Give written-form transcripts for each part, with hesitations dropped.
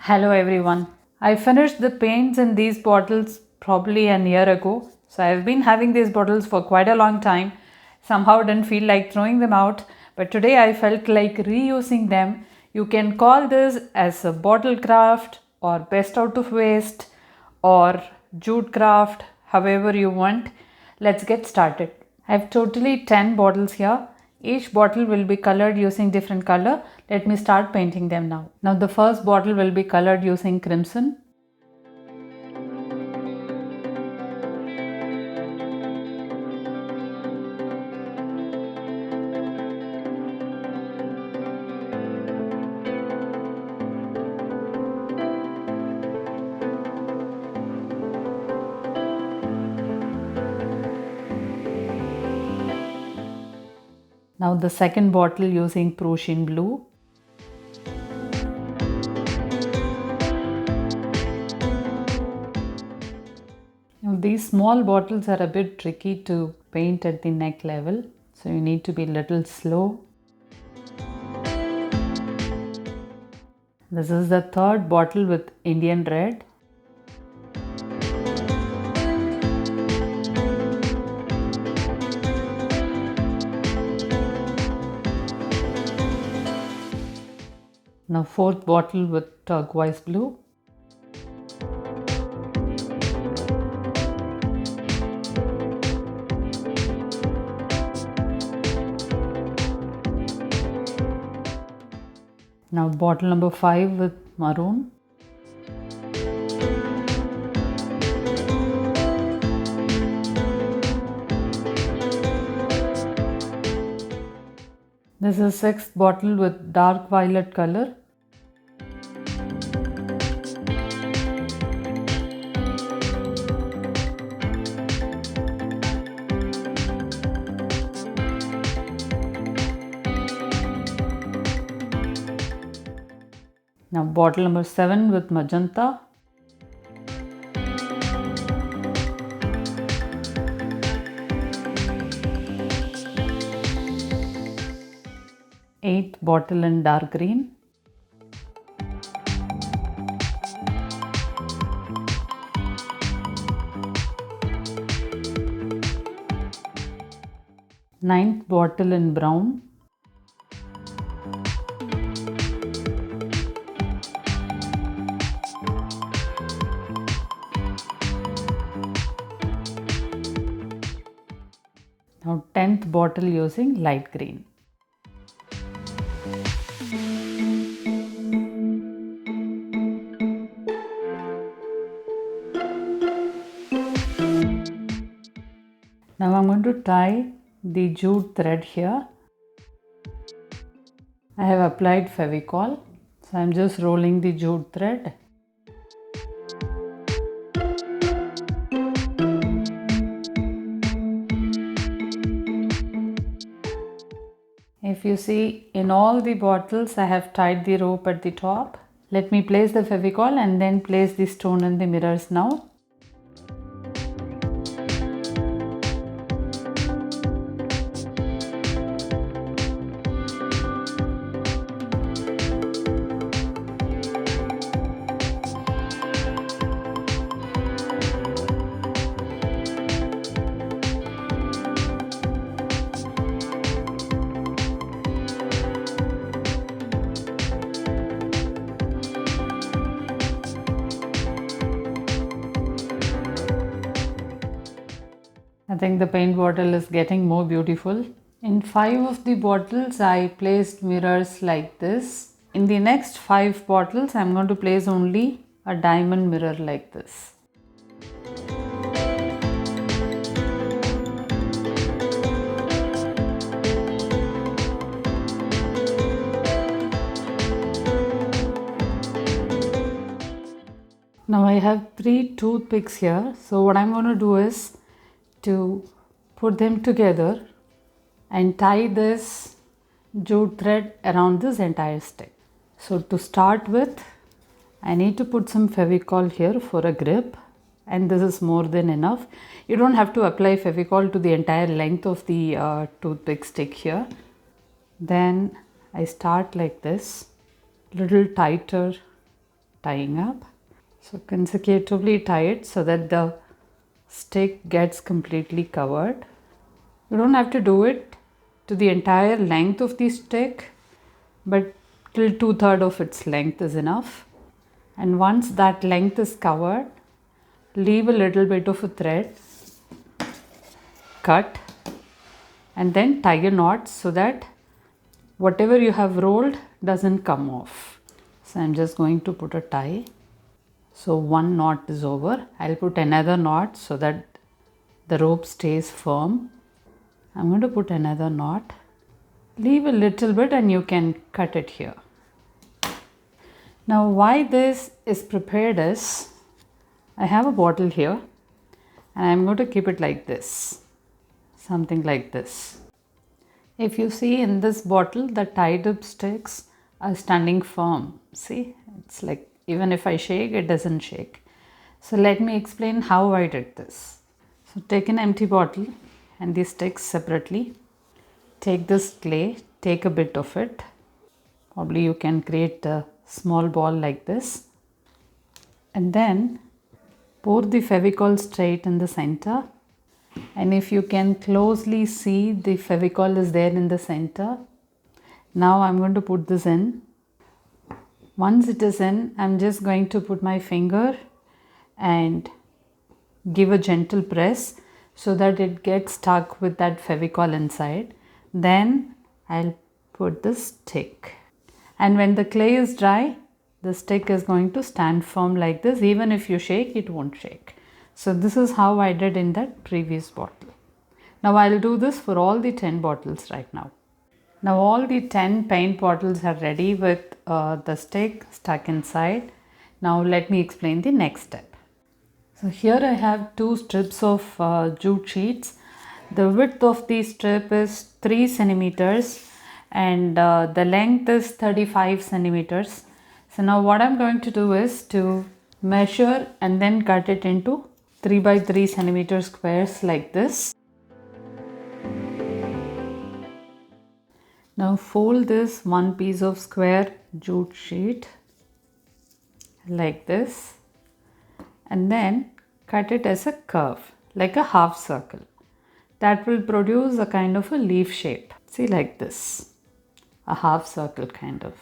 Hello everyone. I finished the paints in these bottles probably a year ago. So I've been having these bottles for quite a long time. Somehow didn't feel like throwing them out, but today I felt like reusing them. You can call this as a bottle craft or best out of waste or jute craft, however you want. Let's get started. I have totally 10 bottles here. Each bottle will be colored using different color. Let me start painting them now. Now the first bottle will be colored using crimson. Now the second bottle using Prussian blue. Now these small bottles are a bit tricky to paint at the neck level, so you need to be a little slow. This is the third bottle with Indian red. Now fourth bottle with turquoise blue. Now bottle number 5 with maroon. This is sixth bottle with dark violet color. Now bottle number 7 with magenta. Eighth bottle in dark green. Ninth bottle in brown. Now 10th bottle using light green. Now I'm going to tie the jute thread here. I have applied Fevicol, so I'm just rolling the jute thread. If you see, in all the bottles I have tied the rope at the top. Let me place the Fevicol and then place the stone in the mirrors now. I think the paint bottle is getting more beautiful. In 5 of the bottles I placed mirrors like this. In the next 5 bottles I'm going to place only a diamond mirror like this. Now I have 3 toothpicks here. So what I'm going to do is to put them together and tie this jute thread around this entire stick. So to start with, I need to put some Fevicol here for a grip, and this is more than enough. You don't have to apply Fevicol to the entire length of the toothpick stick here. Then I start like this, little tighter tying up. So consecutively tie it so that the stick gets completely covered. You don't have to do it to the entire length of the stick, but till 2/3 of its length is enough. And once that length is covered, leave a little bit of a thread, cut, and then tie a knot so that whatever you have rolled doesn't come off. So I'm just going to put a tie. So one knot is over. I'll put another knot so that the rope stays firm. I'm going to put another knot. Leave a little bit and you can cut it here. Now why this is prepared is, I have a bottle here and I'm going to keep it like this. Something like this. If you see in this bottle, the tied up sticks are standing firm. See, it's like even if I shake, it doesn't shake. So let me explain how I did this. So take an empty bottle and these sticks separately. Take this clay, take a bit of it. Probably you can create a small ball like this. And then pour the Fevicol straight in the center. And if you can closely see, the Fevicol is there in the center. Now I'm going to put this in. Once it is in, I'm just going to put my finger and give a gentle press so that it gets stuck with that Fevicol inside. Then I'll put the stick. And when the clay is dry, the stick is going to stand firm like this. Even if you shake, it won't shake. So this is how I did in that previous bottle. Now I'll do this for all the 10 bottles right now. Now all the 10 paint bottles are ready with the stick stuck inside. Now let me explain the next step. So here I have 2 strips of jute sheets. The width of the strip is 3 centimeters and the length is 35 centimeters. So now what I'm going to do is to measure and then cut it into 3 by 3 centimeter squares like this. Now fold this one piece of square jute sheet like this and then cut it as a curve like a half circle. That will produce a kind of a leaf shape. See, like this, a half circle kind of.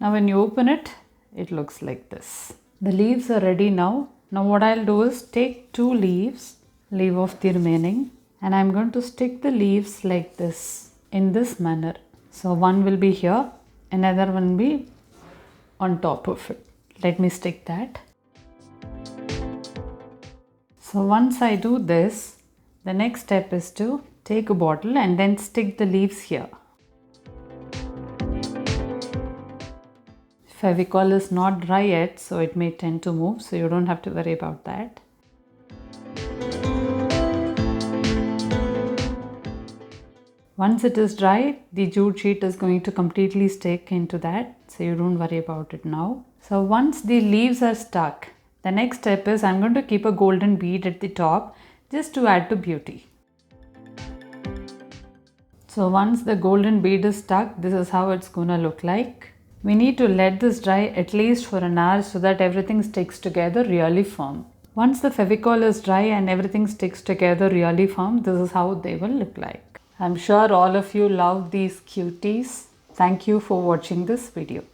Now when you open it, it looks like this. The leaves are ready now. Now what I'll do is take 2 leaves, leave off the remaining, and I'm going to stick the leaves like this in this manner. So one will be here, another one will be on top of it. Let me stick that. So once I do this, the next step is to take a bottle and then stick the leaves here. Fevicol is not dry yet, so it may tend to move, so you don't have to worry about that. Once it is dry, the jute sheet is going to completely stick into that, so you don't worry about it now. So once the leaves are stuck, the next step is I'm going to keep a golden bead at the top just to add to beauty. So once the golden bead is stuck, this is how it's gonna look like. We need to let this dry at least for an hour so that everything sticks together really firm. Once the Fevicol is dry and everything sticks together really firm, this is how they will look like. I'm sure all of you love these cuties. Thank you for watching this video.